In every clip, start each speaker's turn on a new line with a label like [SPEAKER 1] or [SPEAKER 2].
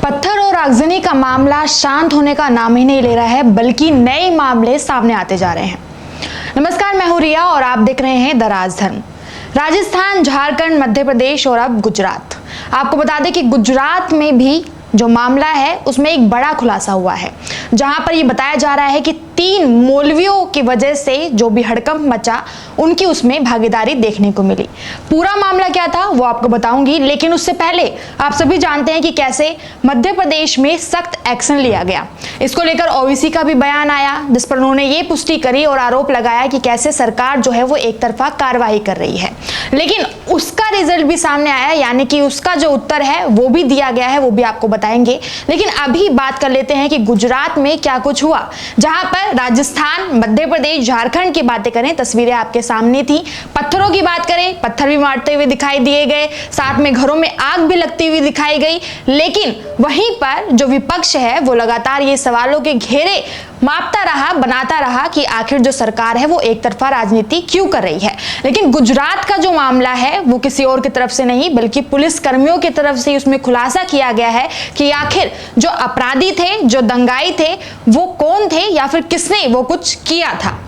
[SPEAKER 1] पत्थर और आगजनी का मामला शांत होने का नाम ही नहीं ले रहा है, बल्कि नए मामले सामने आते जा रहे हैं। नमस्कार, मैं हूं रिया और आप देख रहे हैं द राजधर्म। राजस्थान, झारखंड, मध्य प्रदेश और अब गुजरात। आपको बता दें कि गुजरात में भी जो मामला है उसमें एक बड़ा खुलासा हुआ है, जहां पर यह बताया जा रहा है कि 3 मौलवियों की वजह से जो भी हड़कंप मचा, उनकी उसमें भागीदारी देखने को मिली। पूरा मामला क्या था वो आपको बताऊंगी, लेकिन उससे पहले आप सभी जानते हैं कि कैसे मध्य प्रदेश में सख्त एक्शन लिया गया। इसको लेकर ओवैसी का भी बयान आया, जिस पर उन्होंने ये पुष्टि करी और आरोप लगाया कि कैसे सरकार जो है वो एक तरफा कार्रवाई कर रही है। लेकिन उसका रिजल्ट भी सामने आया, यानी कि उसका जो उत्तर है वो भी दिया गया है, वो भी आपको बताएंगे। लेकिन अभी बात कर लेते हैं कि गुजरात में क्या कुछ हुआ, जहां पर राजस्थान, मध्य प्रदेश, झारखंड की बातें करें, तस्वीरें आपके सामने थी। पत्थरों की बात करें, पत्थर भी मारते हुए दिखाई दिए गए, साथ में घरों में आग भी लगती हुई दिखाई गई। लेकिन वहीं पर जो विपक्ष है वो लगातार ये सवालों के घेरे मापता रहा, बनाता रहा कि आखिर जो सरकार है वो एक तरफा राजनीति क्यों कर रही है। लेकिन गुजरात का जो मामला है वो किसी और की तरफ से नहीं, बल्कि पुलिस कर्मियों की तरफ से उसमें खुलासा किया गया है कि आखिर जो अपराधी थे, जो दंगाई थे, वो कौन थे या फिर किसने वो कुछ किया था।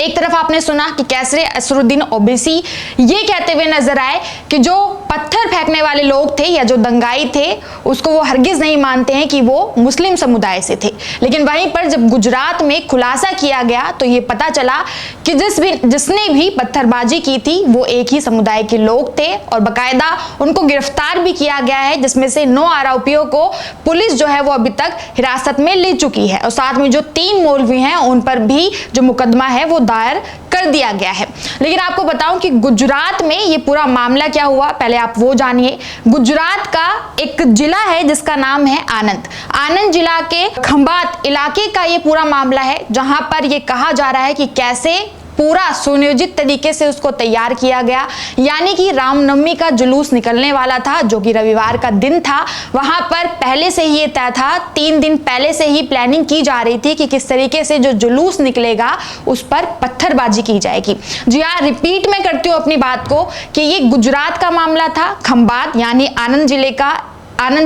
[SPEAKER 1] एक तरफ आपने सुना कि कैसे असरुद्दीन ओवैसी ये कहते हुए नजर आए कि जो पत्थर फेंकने वाले लोग थे या जो दंगाई थे, उसको वो हरगिज नहीं मानते हैं कि वो मुस्लिम समुदाय से थे। लेकिन वहीं पर जब गुजरात में खुलासा किया गया तो ये पता चला कि जिसने भी पत्थरबाजी की थी वो एक ही समुदाय के लोग थे और बकायदा उनको गिरफ्तार भी किया गया है, जिसमें से 9 आरोपियों को पुलिस जो है वो अभी तक हिरासत में ले चुकी है और साथ में जो 3 मौलवी हैं उन पर भी जो मुकदमा है वो दायर कर दिया गया है। लेकिन आपको बताऊं कि गुजरात में ये पूरा मामला क्या हुआ, पहले आप वो जानिए। गुजरात का एक जिला है जिसका नाम है आनंद। आनंद जिला के खंभात इलाके का ये पूरा मामला है, जहां पर ये कहा जा रहा है कि कैसे पूरा सुनियोजित तरीके से उसको तैयार किया गया। यानी कि रामनवमी का जुलूस निकलने वाला था, जो कि रविवार का दिन था। वहां पर पहले से ही ये तय था, 3 दिन पहले से ही प्लानिंग की जा रही थी कि किस तरीके से जो जुलूस निकलेगा उस पर पत्थरबाजी की जाएगी। जी हाँ, रिपीट में करती हूँ अपनी बात को कि ये गुजरात का मामला था। खंभात यानी आनंद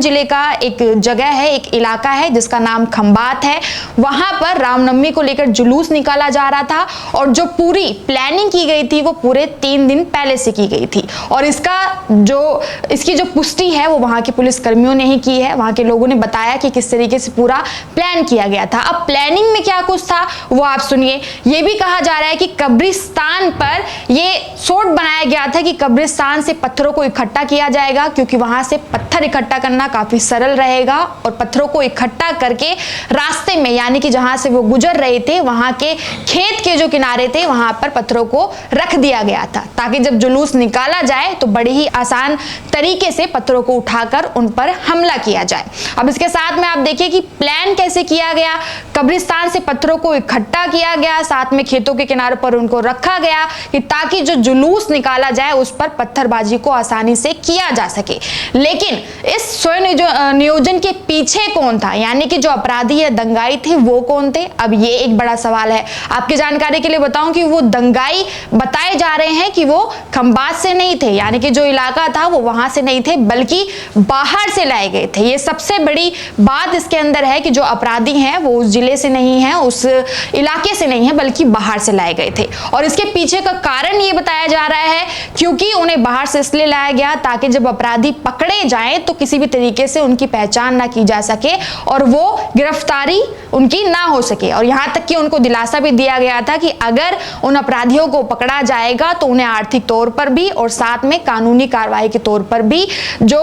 [SPEAKER 1] जिले का एक जगह है, एक इलाका है जिसका नाम खंभात है। वहां पर रामनवमी को लेकर जुलूस निकाला जा रहा था और जो पूरी प्लानिंग की गई थी वो पूरे 3 दिन पहले से की गई थी। और इसकी जो पुष्टि है वो वहां के पुलिस कर्मियों ने ही की है। वहां के लोगों ने बताया कि किस तरीके से पूरा प्लान किया गया था। अब प्लानिंग में क्या कुछ था वो आप सुनिए। ये भी कहा जा रहा है कि कब्रिस्तान पर ये सोट बनाया गया था कि कब्रिस्तान से पत्थरों को इकट्ठा किया जाएगा, क्योंकि वहां से पत्थर इकट्ठा करना काफी सरल रहेगा और पत्थरों को इकट्ठा करके रास्ते में, यानी कि जहां से वो गुजर रहे थे, वहां के खेत के जो किनारे थे वहां पर पत्थरों को रख दिया गया था, ताकि जब जुलूस निकाला जाए तो बड़ी ही आसान तरीके से पत्थरों को उठाकर उन पर हमला किया जाए। अब इसके साथ में आप देखिए कि प्लान कैसे किया गया। कब्रिस्तान से पत्थरों को इकट्ठा किया गया, साथ में खेतों के किनारे पर उनको रखा गया कि ताकि जो जुलूस निकाला जाए उस पर पत्थरबाजी को आसानी से किया जा सके। लेकिन इस स्वयं नियोजन के पीछे कौन था, यानी कि जो अपराधी या दंगाई थे वो कौन थे? अब ये एक बड़ा सवाल है। आपकी जानकारी के लिए बताऊं कि वो दंगाई बताए जा रहे हैं कि वो खंभात से नहीं थे, यानी कि जो इलाका था वो वहां से नहीं थे, बल्कि बाहर से लाए गए थे। ये सबसे बड़ी बात इसके अंदर है कि जो अपराधी हैं वो उस जिले से नहीं है, उस इलाके से नहीं है, बल्कि बाहर से लाए गए थे। और इसके पीछे का कारण ये बताया जा रहा है क्योंकि उन्हें बाहर से इसलिए लाया गया ताकि जब अपराधी पकड़े जाएं तो किसी भी तरीके से उनकी पहचान ना की जा सके और वो गिरफ्तारी उनकी ना हो सके। और यहां तक कि उनको दिलासा भी दिया गया था कि अगर उन अपराधियों को पकड़ा जाएगा तो उन्हें आर्थिक तौर पर भी और साथ में कानूनी कार्रवाई के तौर पर भी जो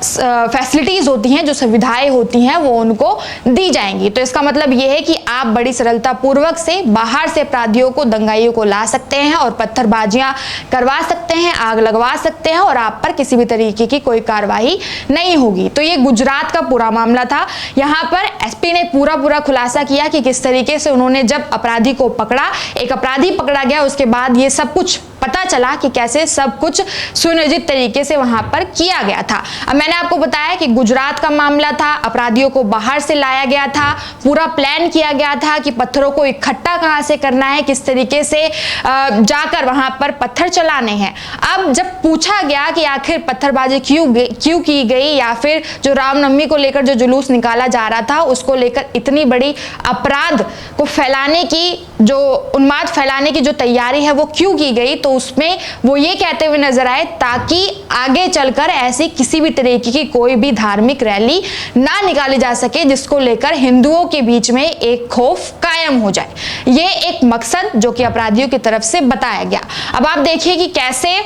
[SPEAKER 1] फैसिलिटीज होती हैं, जो सुविधाएं होती हैं, वो उनको दी जाएंगी। तो इसका मतलब यह है कि आप बड़ी सरलता पूर्वक से बाहर से अपराधियों को, दंगाइयों को ला सकते हैं और पत्थरबाजियां करवा सकते हैं, आग लगवा सकते हैं और आप पर किसी भी तरीके की कोई कार्रवाई नहीं होगी। तो ये गुजरात का पूरा मामला था। यहाँ पर एसपी ने पूरा खुलासा किया कि किस तरीके से उन्होंने जब अपराधी को पकड़ा, एक अपराधी पकड़ा गया, उसके बाद ये सब कुछ पता चला कि कैसे सब कुछ सुनियोजित तरीके से वहां पर किया गया था। अब मैंने आपको बताया कि गुजरात का मामला था, अपराधियों को बाहर से लाया गया था, पूरा प्लान किया गया था कि पत्थरों को इकट्ठा कहां से करना है, किस तरीके से जाकर वहां पर पत्थर चलाने हैं। अब जब पूछा गया कि आखिर पत्थरबाजी क्यों की गई, या फिर जो रामनवमी को लेकर जो जुलूस निकाला जा रहा था उसको लेकर इतनी बड़ी अपराध को फैलाने की, जो उन्माद फैलाने की जो तैयारी है वो क्यों की गई, तो उसमें वो ये कहते हुए नजर आए ताकि आगे चलकर ऐसी किसी भी तरीके की कोई भी धार्मिक रैली ना निकाली जा सके जिसको लेकर हिंदुओं के बीच में एक खौफ कायम हो जाए। ये एक मकसद जो कि अपराधियों की तरफ से बताया गया। अब आप देखिए कि कैसे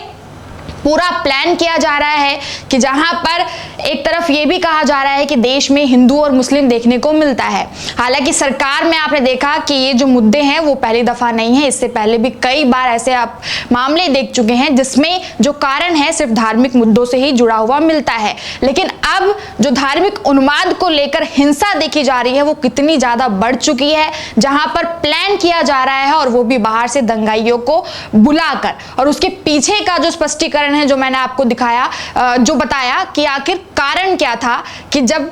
[SPEAKER 1] पूरा प्लान किया जा रहा है कि जहां पर एक तरफ ये भी कहा जा रहा है कि देश में हिंदू और मुस्लिम देखने को मिलता है। हालांकि सरकार में आपने देखा कि ये जो मुद्दे हैं वो पहली दफा नहीं है, इससे पहले भी कई बार ऐसे आप मामले देख चुके हैं जिसमें जो कारण है सिर्फ धार्मिक मुद्दों से ही जुड़ा हुआ मिलता है। लेकिन अब जो धार्मिक उन्माद को लेकर हिंसा देखी जा रही है वो कितनी ज्यादा बढ़ चुकी है, जहां पर प्लान किया जा रहा है और वो भी बाहर से दंगाइयों को बुलाकर, और उसके पीछे का जो स्पष्टीकरण है जो मैंने आपको दिखाया, जो बताया कि आखिर कारण क्या था कि जब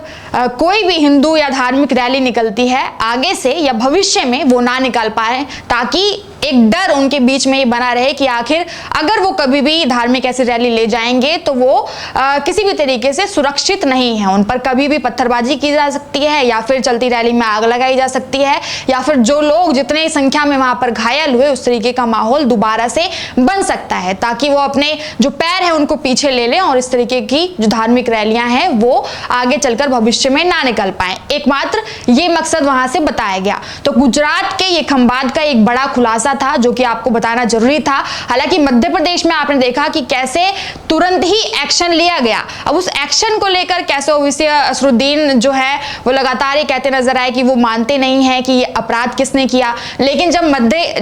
[SPEAKER 1] कोई भी हिंदू या धार्मिक रैली निकलती है आगे से या भविष्य में वो ना निकाल पाए, ताकि एक डर उनके बीच में ही बना रहे कि आखिर अगर वो कभी भी धार्मिक ऐसी रैली ले जाएंगे तो वो किसी भी तरीके से सुरक्षित नहीं है, उन पर कभी भी पत्थरबाजी की जा सकती है या फिर चलती रैली में आग लगाई जा सकती है, या फिर जो लोग जितने संख्या में वहां पर घायल हुए उस तरीके का माहौल दोबारा से बन सकता है, ताकि वो अपने जो पैर है उनको पीछे ले लें और इस तरीके की जो धार्मिक रैलियां हैं वो आगे चलकर भविष्य में ना निकल पाए। एकमात्र ये मकसद वहां से बताया गया। तो गुजरात के ये खंबात का एक बड़ा खुलासा था जो कि आपको बताना जरूरी था। हालांकि मध्य प्रदेश में आपने देखा कि कैसे तुरंत ही एक्शन लिया गया। अब उस एक्शन को लेकर कैसे ओवैसी असरुद्दीन जो है वो लगातार ये कहते नजर आए कि वो मानते नहीं है कि ये अपराध किसने किया, लेकिन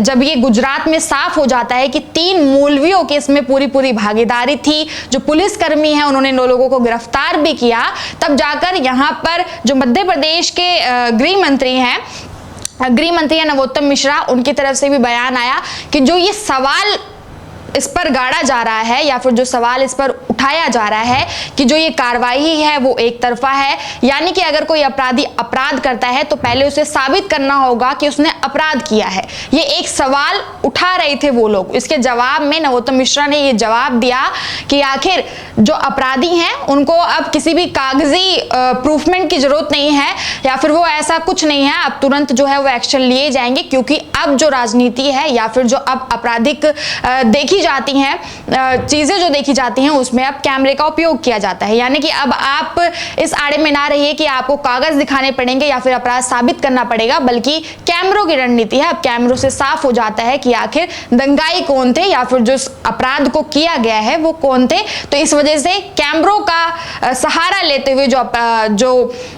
[SPEAKER 1] जब ये गुजरात में साफ हो जाता है कि 3 मौलवियों की इसमें पूरी भागीदारी थी, जो पुलिसकर्मी है उन्होंने 9 लोगों को गिरफ्तार भी किया, तब जाकर यहां पर जो मध्य प्रदेश के गृह मंत्री हैं नरोत्तम मिश्रा, उनकी तरफ से भी बयान आया कि जो ये सवाल इस पर गाड़ा जा रहा है या फिर जो सवाल इस पर उठाया जा रहा है कि जो ये कार्रवाई है वो एक तरफा है, यानी कि अगर कोई अपराधी अपराध करता है तो पहले उसे साबित करना होगा कि उसने अपराध किया है। ये एक सवाल उठा रहे थे वो लोग। इसके जवाब में नरोत्तम मिश्रा ने ये जवाब दिया कि आखिर जो अपराधी हैं उनको अब किसी भी कागजी प्रूफमेंट की जरूरत नहीं है या फिर वो ऐसा कुछ नहीं है, अब तुरंत जो है वो एक्शन लिए जाएंगे, क्योंकि अब जो राजनीति है या फिर जो अब आपराधिक देखी जाती हैं चीजें जो देखी जाती हैं उसमें अब कैमरे का उपयोग किया जाता है। यानी कि अब आप इस आड़े में ना रहिए कि आपको कागज दिखाने पड़ेंगे या फिर अपराध साबित करना पड़ेगा, बल्कि कैमरों की रणनीति है। अब कैमरों से साफ हो जाता है कि आखिर दंगाई कौन थे या फिर जो अपराध को किया गया है वो कौन थे। तो इस वजह से कैमरों का सहारा लेते हुए जो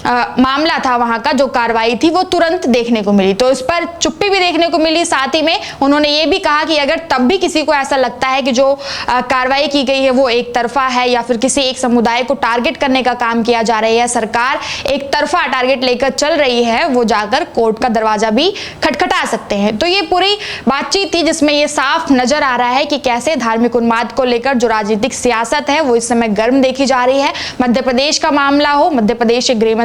[SPEAKER 1] मामला था, वहां का जो कार्रवाई थी वो तुरंत देखने को मिली। तो इस पर चुप्पी भी देखने को मिली। साथ ही में उन्होंने ये भी कहा कि अगर तब भी किसी को ऐसा लगता है कि जो कार्रवाई की गई है वो एक तरफा है या फिर किसी एक समुदाय को टारगेट करने का काम किया जा रहा है या सरकार एक तरफा टारगेट लेकर चल रही है, वो जाकर कोर्ट का दरवाजा भी खटखटा सकते हैं। तो ये पूरी बातचीत थी जिसमें ये साफ नजर आ रहा है कि कैसे धार्मिक उन्माद को लेकर जो राजनीतिक सियासत है वो इस समय गर्म देखी जा रही है। मध्य प्रदेश का मामला हो, मध्य प्रदेश के गृह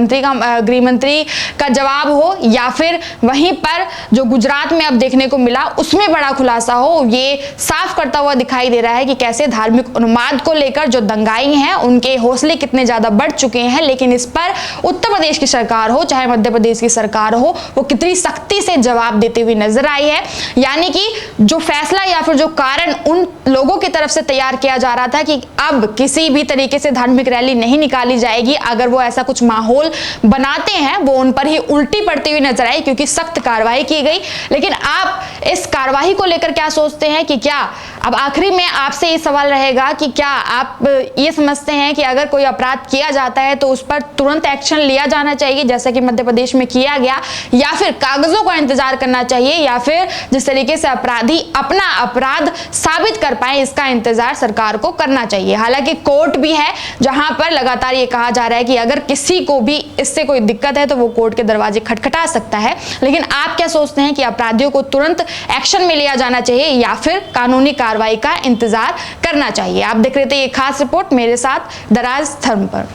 [SPEAKER 1] मंत्री का जवाब हो, या फिर वहीं पर जो गुजरात में अब देखने को मिला उसमें बड़ा खुलासा हो, ये साफ करता हुआ दिखाई दे रहा है कि कैसे धार्मिक उन्माद को लेकर जो दंगाई हैं उनके हौसले कितने ज्यादा बढ़ चुके हैं। लेकिन इस पर उत्तर प्रदेश की सरकार हो चाहे मध्य प्रदेश की सरकार हो, वो कितनी सख्ती से जवाब देती हुई नजर आई है। यानी कि जो फैसला या फिर जो कारण उन लोगों की तरफ से तैयार किया जा रहा था कि अब किसी भी तरीके से धार्मिक रैली नहीं निकाली जाएगी, अगर वो ऐसा कुछ माहौल बनाते हैं वो उन पर ही उल्टी पड़ती हुई नजर आई, क्योंकि सख्त कार्रवाई की गई। लेकिन आप इस कार्रवाई को लेकर क्या सोचते हैं कि क्या अब आखिरी में आपसे ये सवाल रहेगा कि क्या आप ये समझते हैं कि अगर कोई अपराध किया जाता है तो उस पर तुरंत एक्शन लिया जाना चाहिए जैसा कि मध्य प्रदेश में किया गया, या फिर कागजों का इंतजार करना चाहिए, या फिर जिस तरीके से अपराधी अपना अपराध साबित कर पाए इसका इंतजार सरकार को करना चाहिए। हालांकि कोर्ट भी है जहां पर लगातार ये कहा जा रहा है कि अगर किसी को भी इससे कोई दिक्कत है तो वो कोर्ट के दरवाजे खटखटा सकता है। लेकिन आप क्या सोचते हैं कि अपराधियों को तुरंत एक्शन में लिया जाना चाहिए या फिर कानूनी कार्रवाई का इंतजार करना चाहिए? आप देख रहे थे ये खास रिपोर्ट मेरे साथ दराज धर्म पर।